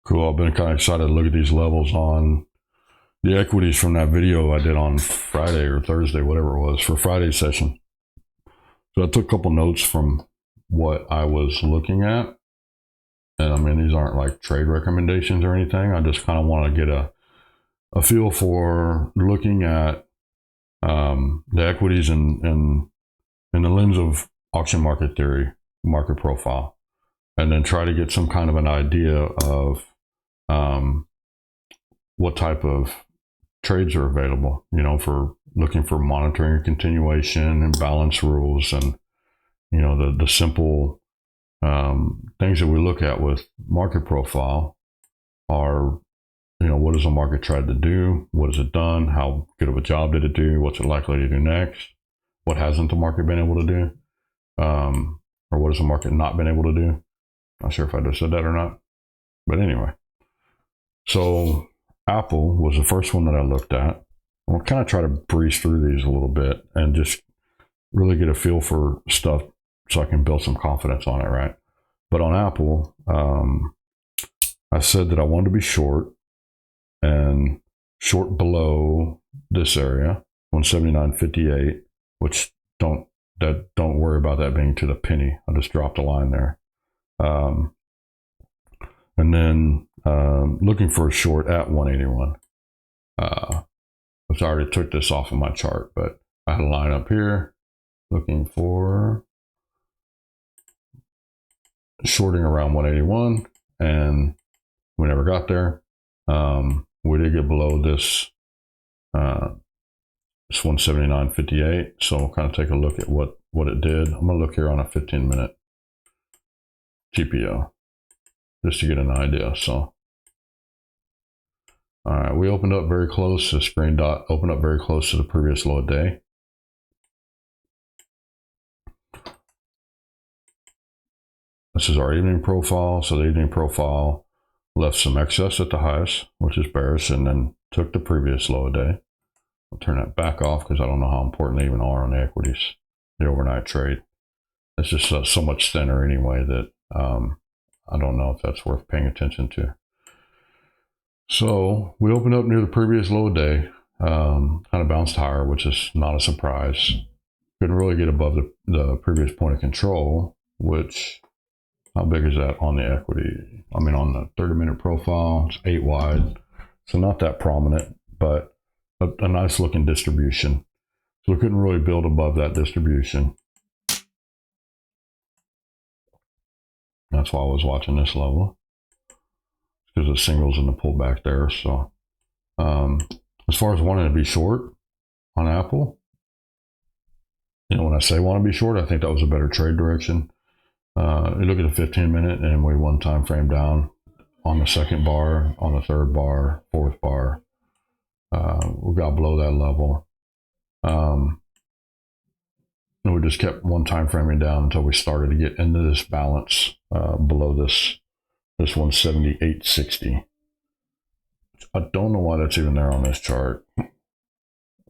Cool. I've been kind of excited to look at these levels on the equities from that video I did on Friday or Thursday, whatever it was, for Friday's session. So I took a couple notes from what I was looking at. And I mean, these aren't like trade recommendations or anything. I just kind of want to get a feel for looking at the equities in the lens of auction market theory, market profile, and then try to get some kind of an idea of what type of trades are available, for looking for monitoring and continuation and balance rules, and the simple things that we look at with market profile are, what has the market tried to do? What has it done? How good of a job did it do? What's it likely to do next? What hasn't the market been able to do? Or what has the market not been able to do? Not sure if I just said that or not. But anyway, so Apple was the first one that I looked at. I'll kind of try to breeze through these a little bit and just really get a feel for stuff so I can build some confidence on it, right? But on Apple, I said that I wanted to be short and short below this area, 179.58, which don't worry about that being to the penny. I just dropped a line there. And then looking for a short at 181. Which I already took this off of my chart, but I had a line up here looking for shorting around 181, and we never got there. We did get below this 179.58, so we'll kind of take a look at what it did. I'm going to look here on a 15-minute TPO just to get an idea. So, all right, we opened up very close. This green dot opened up very close to the previous low of day. This is our evening profile. So the evening profile left some excess at the highest, which is bearish, and then took the previous low of day. I'll turn that back off because I don't know how important they even are on the equities, the overnight trade. It's just so much thinner anyway that I don't know if that's worth paying attention to. So we opened up near the previous low of day, kind of bounced higher, which is not a surprise. Couldn't really get above the previous point of control, which, how big is that on the equity? I mean, on the 30-minute profile, it's 8 wide. So not that prominent, but a nice looking distribution. So we couldn't really build above that distribution. That's why I was watching this level, because of singles and the pullback there. So as far as wanting to be short on Apple, when I say want to be short, I think that was a better trade direction. You look at the 15-minute, and we one time frame down on the second bar, on the third bar, fourth bar. We got below that level. And we just kept one time framing down until we started to get into this balance below this 178.60. I don't know why that's even there on this chart. Let's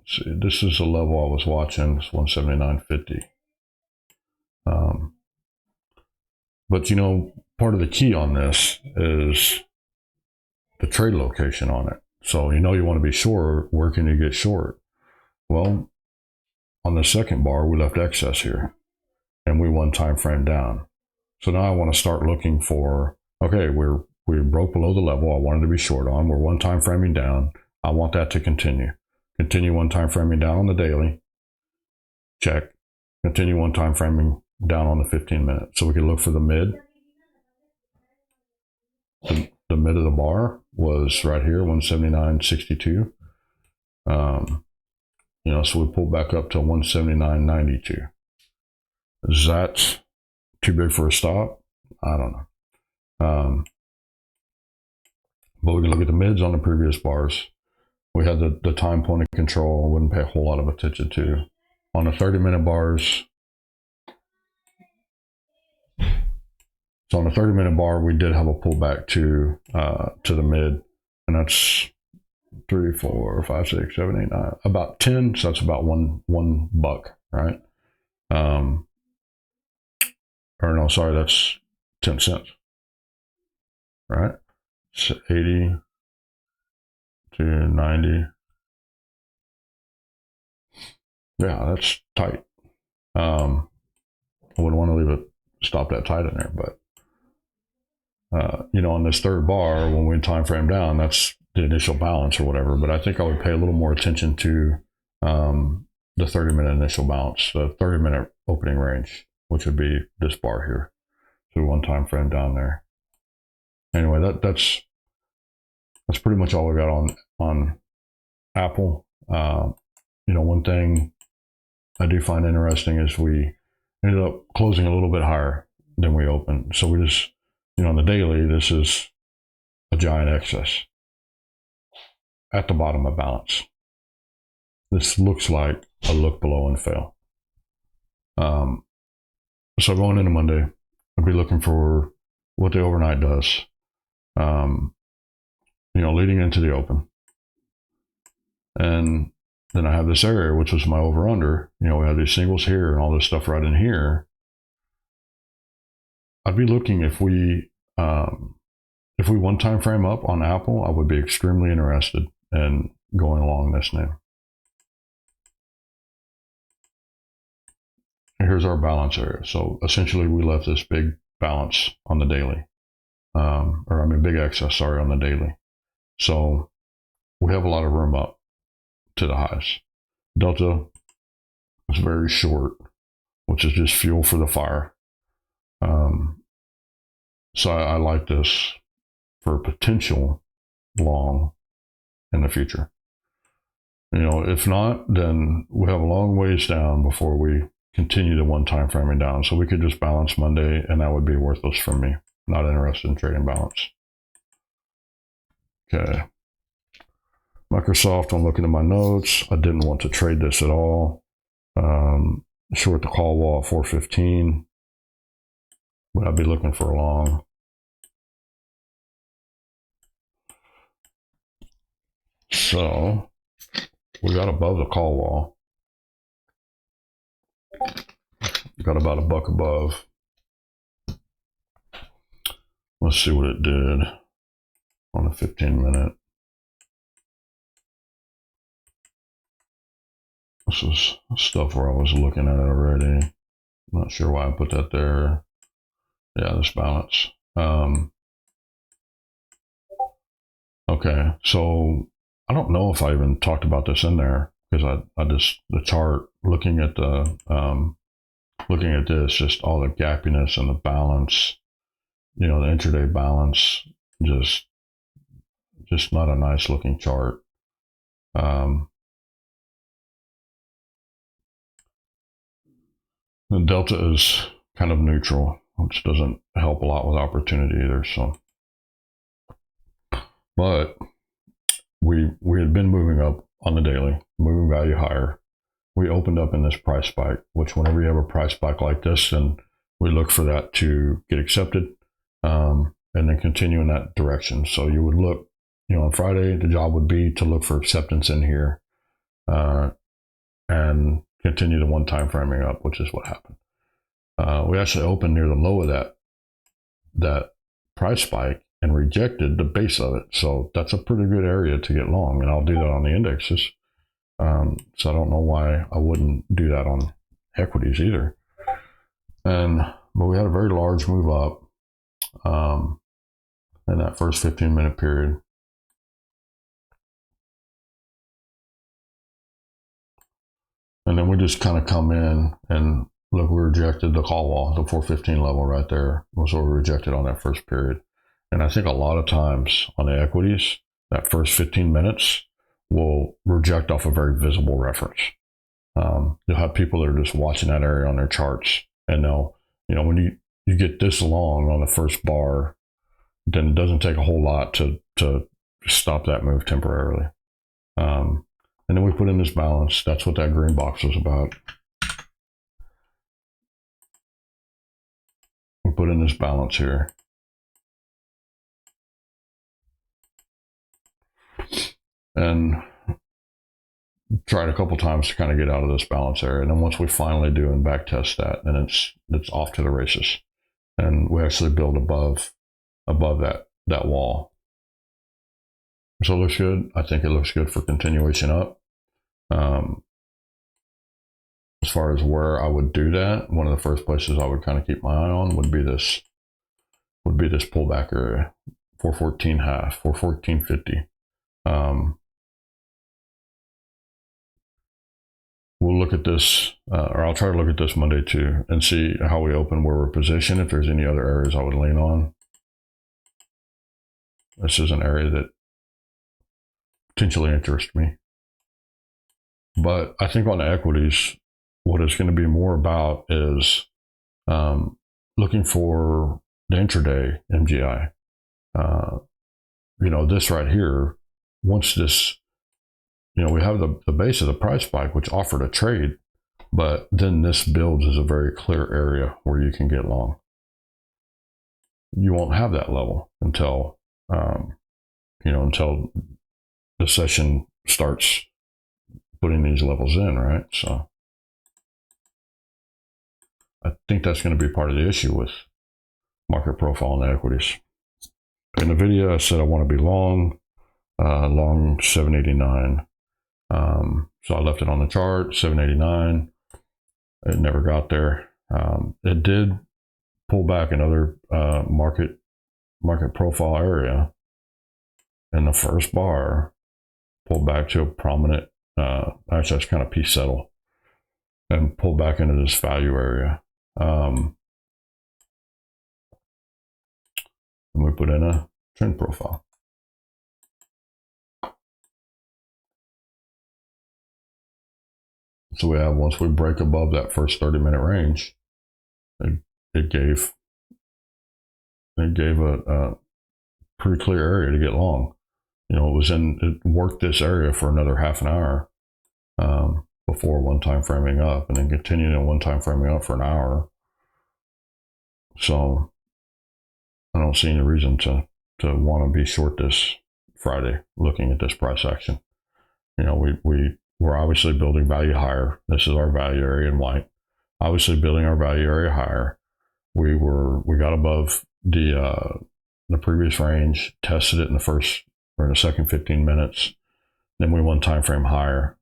see, this is the level I was watching, it's 179.50. But part of the key on this is the trade location on it. So you want to be short, where can you get short? Well, on the second bar, we left excess here, and we one time frame down. So now I want to start looking for, okay, we broke below the level I wanted to be short on. We're one time framing down. I want that to continue. Continue one time framing down on the daily. Check. Continue one time framing down on the 15-minute. So we can look for the mid. The mid of the bar was right here, 179.62. So we pulled back up to 179.92. Is that too big for a stop? I don't know. But we can look at the mids on the previous bars. We had the time point of control. I wouldn't pay a whole lot of attention to. On the 30-minute bars, so on the 30-minute bar, we did have a pullback to the mid, and that's 3, 4, 5, 6, 7, 8, 9, about 10. So that's about one buck, right? Or no, sorry, that's 10 cents, right? 80 to 90. Yeah, that's tight. I wouldn't want to leave it stop that tight in there, but on this third bar, when we time frame down, that's the initial balance or whatever. But I think I would pay a little more attention to the 30-minute initial balance, the 30-minute opening range, which would be this bar here. So one time frame down there. Anyway, that's pretty much all we got on Apple. One thing I do find interesting is we ended up closing a little bit higher than we opened. So we just, on the daily, this is a giant excess at the bottom of balance. This looks like a look below and fail. So going into Monday, I'll be looking for what the overnight does, leading into the open. And then I have this area, which was my over under. We have these singles here and all this stuff right in here. I'd be looking if we one time frame up on Apple, I would be extremely interested in going along this name. Here's our balance area. So essentially we left this big balance on the daily, big excess, on the daily. So we have a lot of room up to the highs. Delta is very short, which is just fuel for the fire. So I like this for potential long in the future. If not, then we have a long ways down before we continue the one time framing down. So we could just balance Monday and that would be worthless for me. Not interested in trading balance. Okay. Microsoft, I'm looking at my notes. I didn't want to trade this at all. Short the call wall at 415. But I'd be looking for a long. So we got above the call wall. Got about $1 above. Let's see what it did on a 15-minute. This is stuff where I was looking at it already. Not sure why I put that there. Yeah, this balance. Okay, so I don't know if I even talked about this in there because I just the chart looking at this, just all the gappiness and the balance, the intraday balance, just not a nice looking chart. The delta is kind of neutral, which doesn't help a lot with opportunity either. So, but we had been moving up on the daily, moving value higher. We opened up in this price spike, which whenever you have a price spike like this, then we look for that to get accepted and then continue in that direction. So you would look, on Friday, the job would be to look for acceptance in here and continue the one time framing up, which is what happened. We actually opened near the low of that price spike and rejected the base of it. So that's a pretty good area to get long, and I'll do that on the indexes. So I don't know why I wouldn't do that on equities either. But we had a very large move up in that first 15-minute period. And then we just kind of come in and look, we rejected the call wall, the 415 level right there was what we rejected on that first period. And I think a lot of times on the equities, that first 15 minutes will reject off a very visible reference. You'll have people that are just watching that area on their charts, and they'll, when you get this long on the first bar, then it doesn't take a whole lot to stop that move temporarily. And then we put in this balance. That's what that green box was about. We put in this balance here. And tried a couple times to kind of get out of this balance area. And then once we finally do and back test that, then it's off to the races. And we actually build above that wall. So it looks good. I think it looks good for continuation up. As far as where I would do that, one of the first places I would kind of keep my eye on would be this pullback area, 414 half, 414.50. We'll look at this, or I'll try to look at this Monday too, and see how we open, where we're positioned, if there's any other areas I would lean on. This is an area that potentially interests me. But I think on the equities, what it's going to be more about is looking for the intraday MGI. This right here, once this, we have the base of the price spike, which offered a trade, but then this builds as a very clear area where you can get long. You won't have that level until, until the session starts putting these levels in, right? So I think that's going to be part of the issue with market profile and equities. In the video, I said I want to be long 789. So I left it on the chart, 789. It never got there. It did pull back another market profile area in the first bar, pulled back to a prominent, actually that's kind of peace settle, and pulled back into this value area. And we put in a trend profile. So we have, once we break above that first 30-minute range, it gave a pretty clear area to get long. It worked this area for another half an hour before one time framing up, and then continued in one time framing up for an hour. So I don't see any reason to want to be short this Friday looking at this price action. We're obviously building value higher. This is our value area in white. Obviously building our value area higher. We got above the previous range, tested it in the second 15 minutes. Then we one time frame higher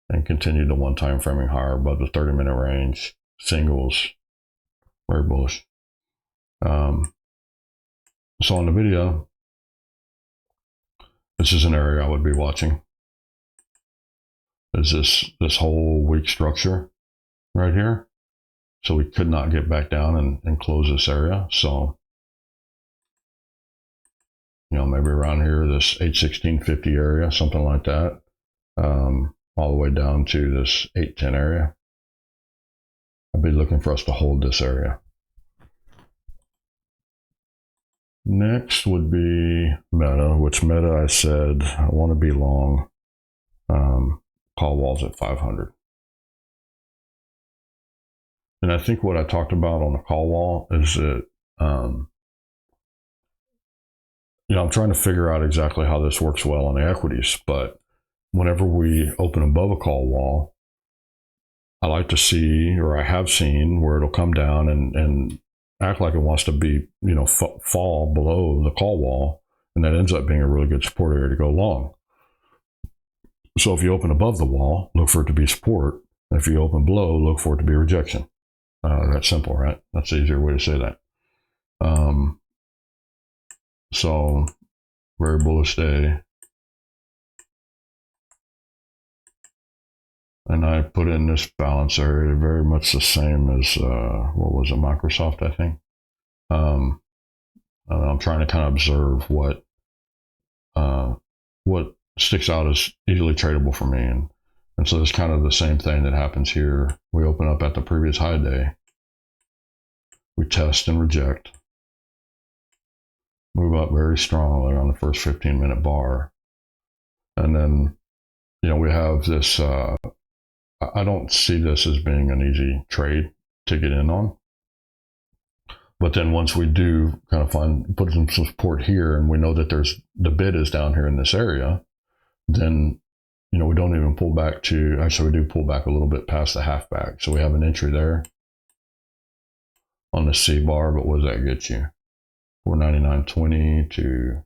and continued the one time framing higher above the 30-minute range. Singles, very bullish. So on the video, this is an area I would be watching. Is this whole weak structure right here. So we could not get back down and close this area. So, maybe around here, this 816.50 area, something like that, all the way down to this 810 area. I'd be looking for us to hold this area. Next would be Meta, which Meta I said I want to be long. Call walls at 500. And I think what I talked about on the call wall is that, I'm trying to figure out exactly how this works well on the equities, but whenever we open above a call wall, I like to see, or I have seen, where it'll come down and act like it wants to be, fall below the call wall, and that ends up being a really good support area to go long. So if you open above the wall, look for it to be support. If you open below, look for it to be rejection. That's simple, right? That's the easier way to say that. So very bullish day. And I put in this balance area very much the same as, what was it, Microsoft, I think. I'm trying to kind of observe what sticks out as easily tradable for me. And so it's kind of the same thing that happens here. We open up at the previous high day. We test and reject. Move up very strongly on the first 15-minute bar. And then, we have this, I don't see this as being an easy trade to get in on. But then once we do kind of put some support here, and we know that the bid is down here in this area, then, we don't even pull back actually we do pull back a little bit past the half back. So we have an entry there on the C bar, but what does that get you? 499.20 to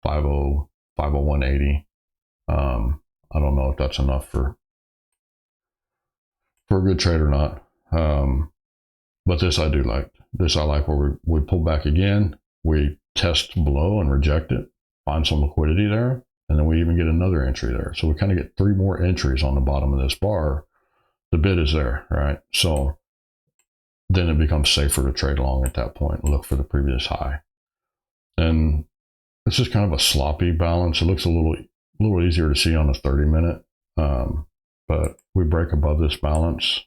50. 501.80. I don't know if that's enough for a good trade or not. But this I do like. This I like where we pull back again, we test below and reject it, find some liquidity there, and then we even get another entry there. So we kind of get 3 more entries on the bottom of this bar. The bid is there, right? So then it becomes safer to trade long at that point and look for the previous high. And it's just kind of a sloppy balance. It looks a little easier to see on a 30-minute, but we break above this balance.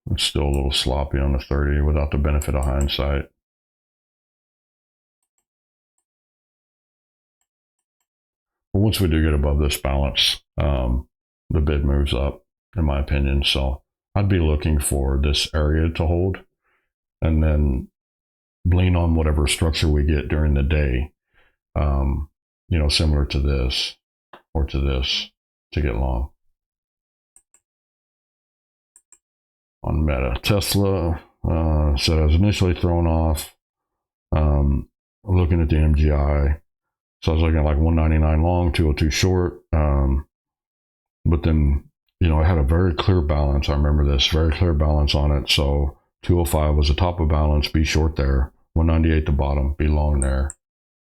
It's still a little sloppy on the 30 without the benefit of hindsight. But once we do get above this balance, the bid moves up, in my opinion. So I'd be looking for this area to hold and then lean on whatever structure we get during the day, similar to this or to this to get long. On Meta, Tesla, so I was initially thrown off looking at the MGI. So I was looking at like 199 long, 202 short. But then, I had a very clear balance. I remember this, very clear balance on it. So 205 was the top of balance, be short there. 198 the bottom, be long there.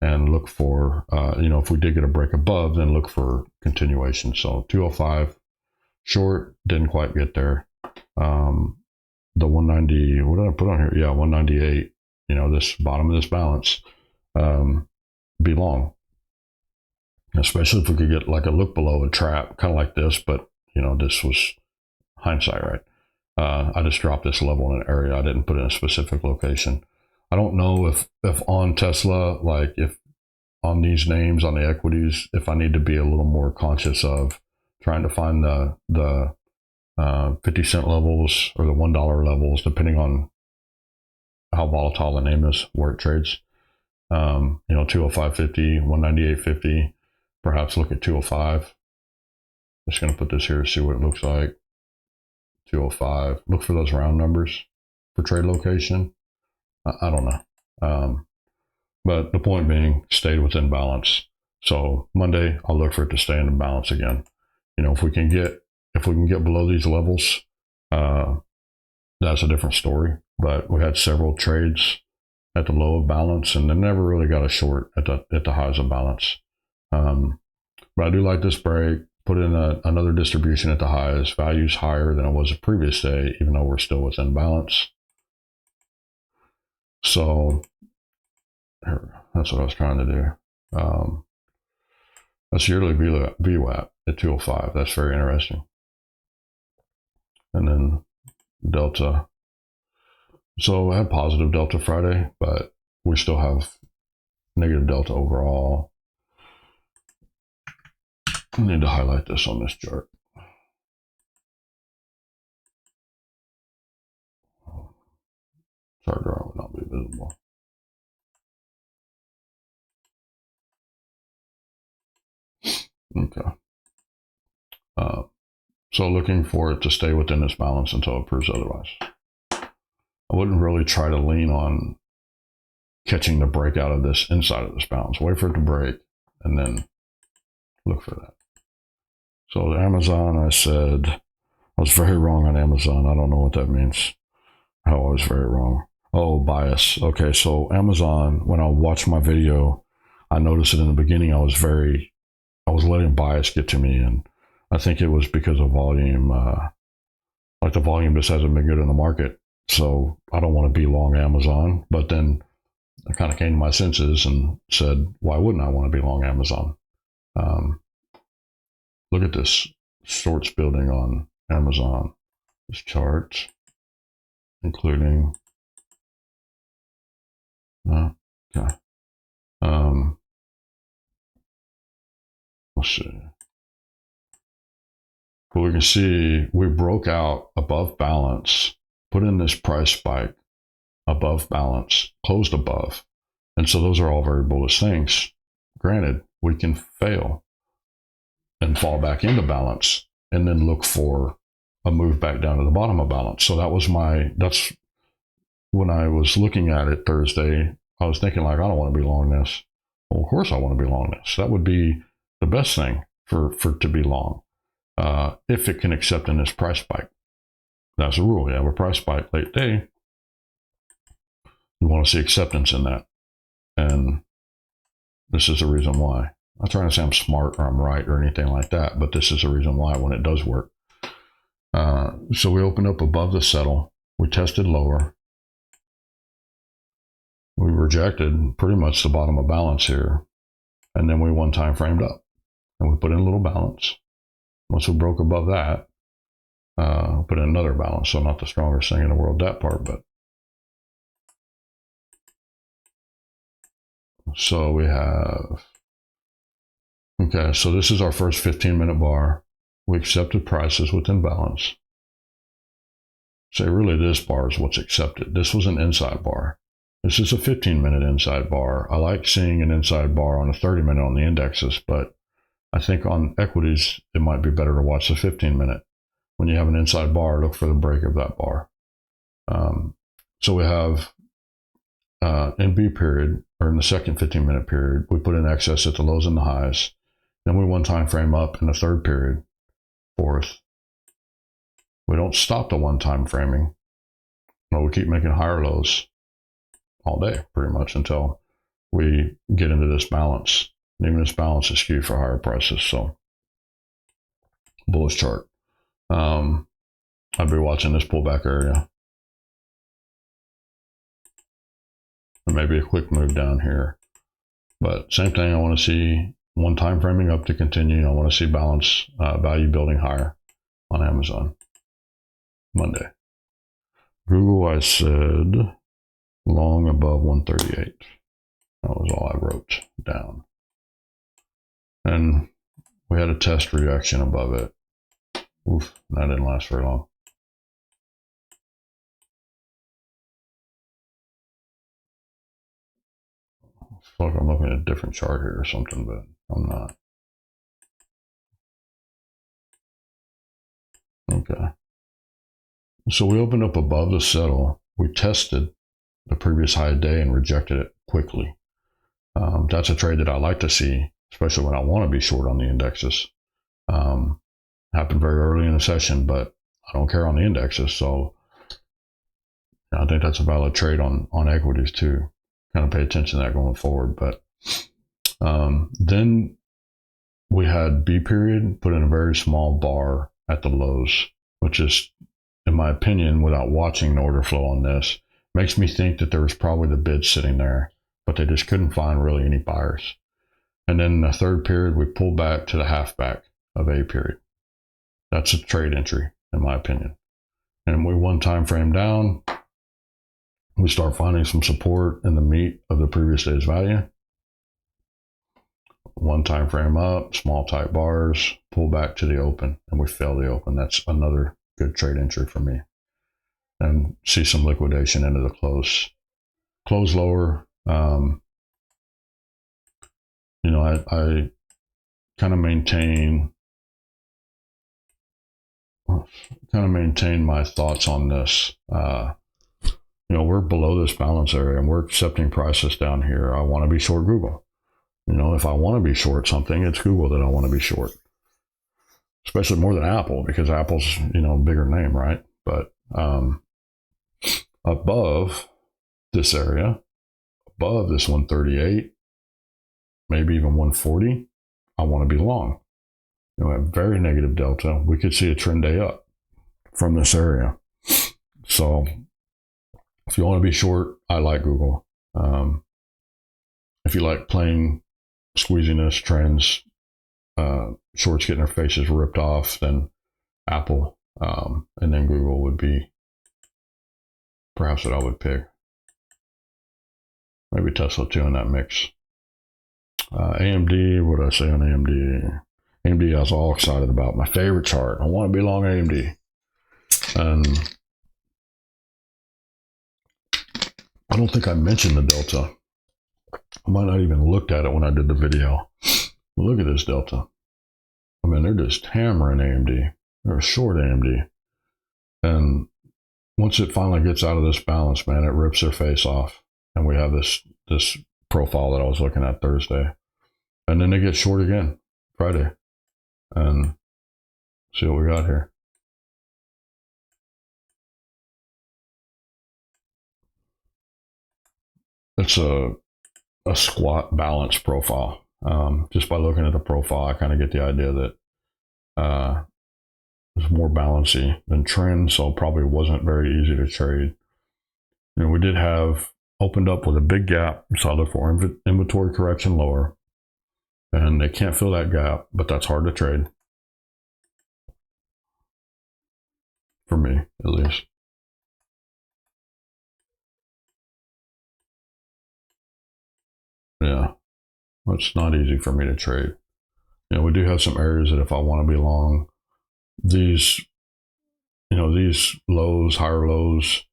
And look for, if we did get a break above, then look for continuation. So 205 short, didn't quite get there. The 190, what did I put on here? Yeah, 198, this bottom of this balance, be long. Especially if we could get like a look below a trap, kind of like this, but this was hindsight, right? I just dropped this level in an area. I didn't put in a specific location. I don't know if on Tesla, like if on these names, on the equities, if I need to be a little more conscious of trying to find the 50-cent levels or the $1 levels, depending on how volatile the name is, where it trades. 205.50, 198.50, perhaps look at 205. I'm just going to put this here to see what it looks like. 205, look for those round numbers for trade location. I don't know. But the point being, stayed within balance. So Monday, I'll look for it to stay in balance again. If we can get below these levels, that's a different story. But we had several trades at the low of balance, and then never really got a short at the highs of balance. But I do like this break. Put in another distribution at the highs. Value's higher than it was the previous day, even though we're still within balance. So that's what I was trying to do. That's yearly VWAP at 205. That's very interesting. And then Delta. So I had positive Delta Friday, but we still have negative Delta overall. I need to highlight this on this chart. Chart drawing would not be visible. Okay. So looking for it to stay within this balance until it proves otherwise. I wouldn't really try to lean on catching the break out of this inside of this balance. Wait for it to break and then look for that. So Amazon, I said, I was very wrong on Amazon. I don't know what that means. How I was very wrong. Oh, bias. Okay, so Amazon, when I watched my video, I noticed it in the beginning. I was letting bias get to me, and I think it was because of volume. Like the volume just hasn't been good in the market. So I don't want to be long Amazon. But then I kind of came to my senses and said, why wouldn't I want to be long Amazon? Look at this shorts building on Amazon. This chart, including, okay. Let's see. But we can see we broke out above balance, put in this price spike above balance, closed above. And so those are all very bullish things. Granted, we can fail and fall back into balance and then look for a move back down to the bottom of balance. So that's when I was looking at it Thursday, I was thinking like, I don't want to be long this. Well, of course I want to be long this. That would be the best thing for to be long, if it can accept in this price spike. That's a rule. You have a price spike late day, you want to see acceptance in that. And this is the reason why. I'm not trying to say I'm smart or I'm right or anything like that, but this is the reason why when it does work. So we opened up above the settle. We tested lower. We rejected pretty much the bottom of balance here. And then we one time framed up. And we put in a little balance. Once we broke above that, put in another balance. So not the strongest thing in the world, that part, but. So we have, okay, so this is our first 15-minute bar. We accepted prices within balance. So really this bar is what's accepted. This was an inside bar. This is a 15-minute inside bar. I like seeing an inside bar on a 30-minute on the indexes, but I think on equities, it might be better to watch the 15-minute. When you have an inside bar, look for the break of that bar. So we have in B period, or in the second 15-minute period, we put in excess at the lows and the highs. Then we one time frame up in the third period, fourth. We don't stop the one time framing, but we keep making higher lows all day, pretty much, until we get into this balance. And even this balance is skewed for higher prices. So, bullish chart. I'd be watching this pullback area. And maybe a quick move down here. But same thing, I want to see one time framing up to continue. I want to see balance value building higher on Amazon. Monday. Google, I said long above 138. That was all I wrote down. And we had a test reaction above it. Oof, that didn't last very long. I feel like I'm looking at a different chart here or something, but I'm not. Okay. So we opened up above the settle. We tested the previous high day and rejected it quickly. That's a trade that I like to see, especially when I want to be short on the indexes. Happened very early in the session, but I don't care on the indexes. So I think that's a valid trade on equities too. Kind of pay attention to that going forward. But then we had B period put in a very small bar at the lows, which is, in my opinion, without watching the order flow on this, makes me think that there was probably the bid sitting there, but they just couldn't find really any buyers. And then in the third period, we pulled back to the halfback of A period. That's a trade entry, in my opinion. And we one time frame down, we start finding some support in the meat of the previous day's value. One time frame up, small tight bars, pull back to the open, and we fail the open. That's another good trade entry for me. And see some liquidation into the close. Close lower. I kind of maintain my thoughts on this. We're below this balance area and we're accepting prices down here. I want to be short Google. If I want to be short something, it's Google that I want to be short. Especially more than Apple, because Apple's, a bigger name, right? But above this area, above this 138, maybe even 140, I want to be long. A very negative delta. We could see a trend day up from this area. So if you want to be short, I like Google. If you like plain squeeziness trends, shorts getting their faces ripped off, then Apple, and then Google would be perhaps what I would pick. Maybe Tesla too in that mix. AMD, what did I say on AMD? AMD I was all excited about. My favorite chart. I want to be long AMD. And I don't think I mentioned the delta. I might not even looked at it when I did the video. But look at this delta. I mean, they're just hammering AMD. They're short AMD. And once it finally gets out of this balance, man, it rips their face off. And we have this profile that I was looking at Thursday. And then they get short again Friday. And see what we got here. It's a squat balance profile. Just by looking at the profile, I kind of get the idea that it's more balancy than trend, so probably wasn't very easy to trade. We did have opened up with a big gap, so I look for inventory correction lower, and they can't fill that gap, but that's hard to trade for me, at least. Yeah, it's not easy for me to trade. We do have some areas that if I want to be long, these lows, higher lows,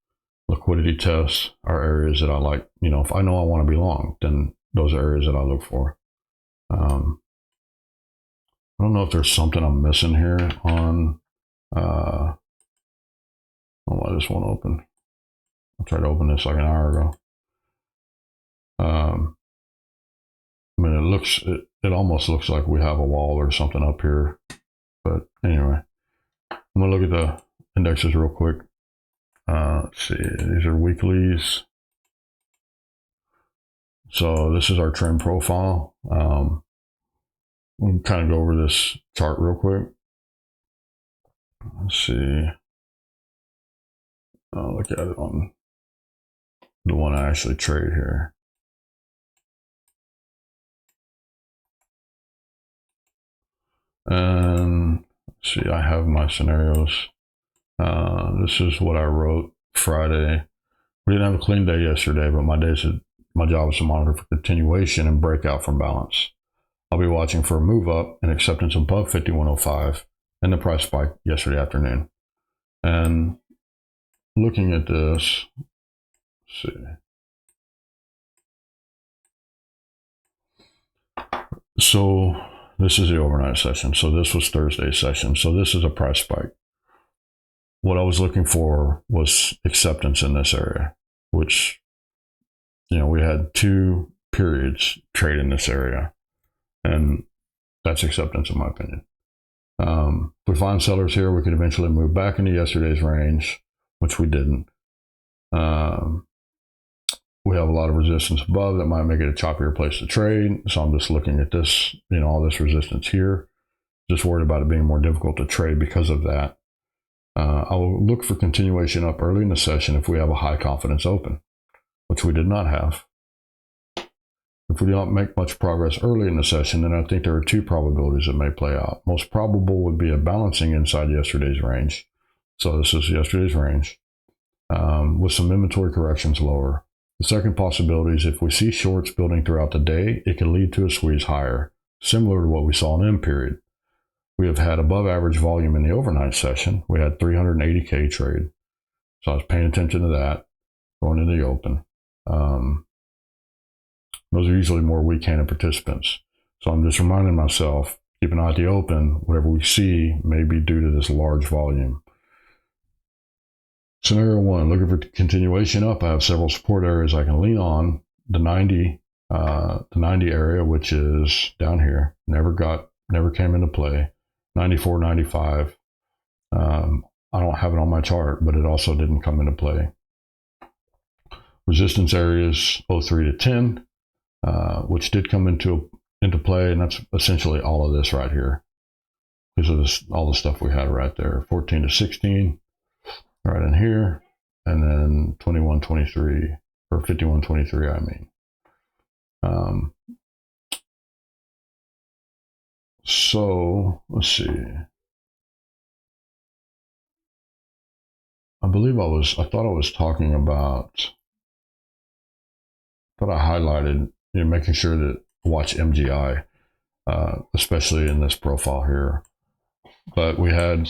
liquidity tests are areas that I like. If I know I want to be long, then those are areas that I look for. I don't know if there's something I'm missing here on. Oh, I just want to open. I tried to open this like an hour ago. I mean, it almost looks like we have a wall or something up here. But anyway, I'm gonna look at the indexes real quick. Let's see, these are weeklies. So this is our trend profile. We'll kind of go over this chart real quick. Let's see. I'll look at it on the one I actually trade here. And let's see, I have my scenarios. This is what I wrote Friday. We didn't have a clean day yesterday, but my job is to monitor for continuation and breakout from balance. I'll be watching for a move up and acceptance above 5105 and the price spike yesterday afternoon. And looking at this, let's see. So this is the overnight session. So this was Thursday's session. So this is a price spike. What I was looking for was acceptance in this area, which, we had 2 periods trade in this area, and that's acceptance in my opinion. If we find sellers here, we could eventually move back into yesterday's range, which we didn't. We have a lot of resistance above that might make it a choppier place to trade. So I'm just looking at this, all this resistance here, just worried about it being more difficult to trade because of that. I will look for continuation up early in the session if we have a high confidence open, which we did not have. If we do not make much progress early in the session, then I think there are 2 probabilities that may play out. Most probable would be a balancing inside yesterday's range. So this is yesterday's range with some inventory corrections lower. The second possibility is if we see shorts building throughout the day, it could lead to a squeeze higher, similar to what we saw in M period. We have had above average volume in the overnight session. We had 380K trade. So I was paying attention to that going into the open. Those are usually more weak-handed participants. So I'm just reminding myself, keep an eye at the open. Whatever we see may be due to this large volume. Scenario 1, looking for continuation up. I have several support areas I can lean on. The 90 area, which is down here, never came into play. 94, 95. I don't have it on my chart, but it also didn't come into play. Resistance areas 03 to 10, which did come into play, and that's essentially all of this right here. Because of this, all the stuff we had right there. 14 to 16, right in here, and then 21, 23, or 51, 23, I mean. So let's see. I thought I was talking about, I highlighted, making sure that watch MGI, especially in this profile here. But we had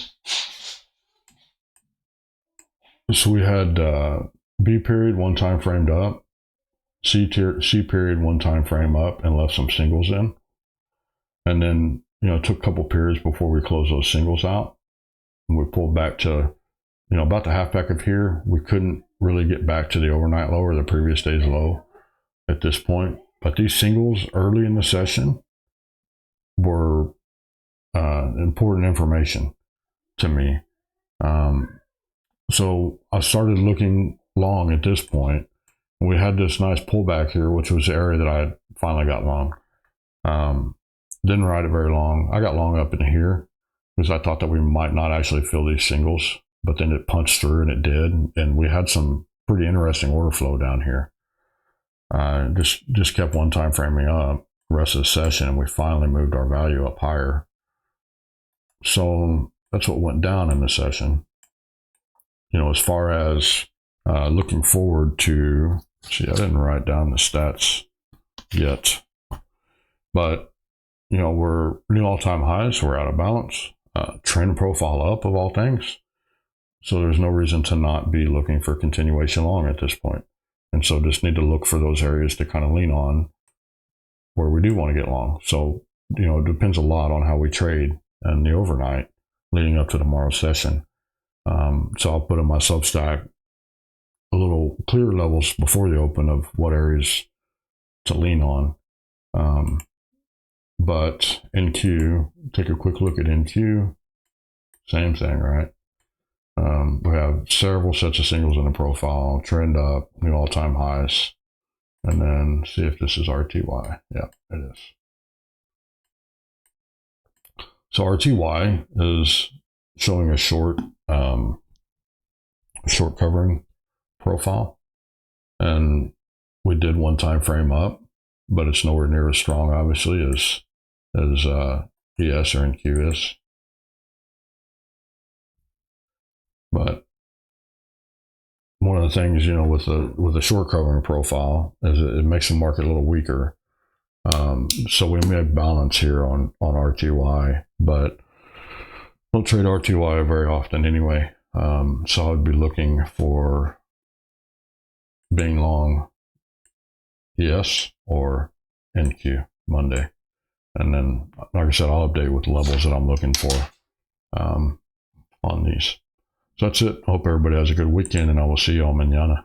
B period one time framed up, C period one time frame up and left some singles in. And then, it took a couple periods before we closed those singles out. And we pulled back to, about the half back of here, we couldn't really get back to the overnight low or the previous day's low at this point. But these singles early in the session were important information to me. So I started looking long at this point. We had this nice pullback here, which was the area that I finally got long. Didn't ride it very long. I got long up in here because I thought that we might not actually fill these singles, but then it punched through and it did. And we had some pretty interesting order flow down here. Just kept one time framing up the rest of the session, and we finally moved our value up higher. So that's what went down in the session. As far as looking forward to, see, I didn't write down the stats yet, but we're new all-time highs, so we're out of balance. Trend profile up of all things. So there's no reason to not be looking for continuation long at this point. And so just need to look for those areas to kind of lean on where we do want to get long. So, it depends a lot on how we trade and the overnight leading up to tomorrow's session. So I'll put in my Substack a little clear levels before the open of what areas to lean on. But NQ, take a quick look at NQ. Same thing, right? We have several sets of singles in the profile, trend up, new all-time highs, and then see if this is RTY. Yeah, it is. So RTY is showing a short covering profile, and we did one time frame up, but it's nowhere near as strong, obviously, as ES or NQ is. But one of the things, with a short covering profile is it makes the market a little weaker. So we may balance here on RTY, but don't trade RTY very often anyway. So I would be looking for being long ES or NQ Monday. And then, like I said, I'll update with the levels that I'm looking for on these. So that's it. Hope everybody has a good weekend, and I will see you all mañana.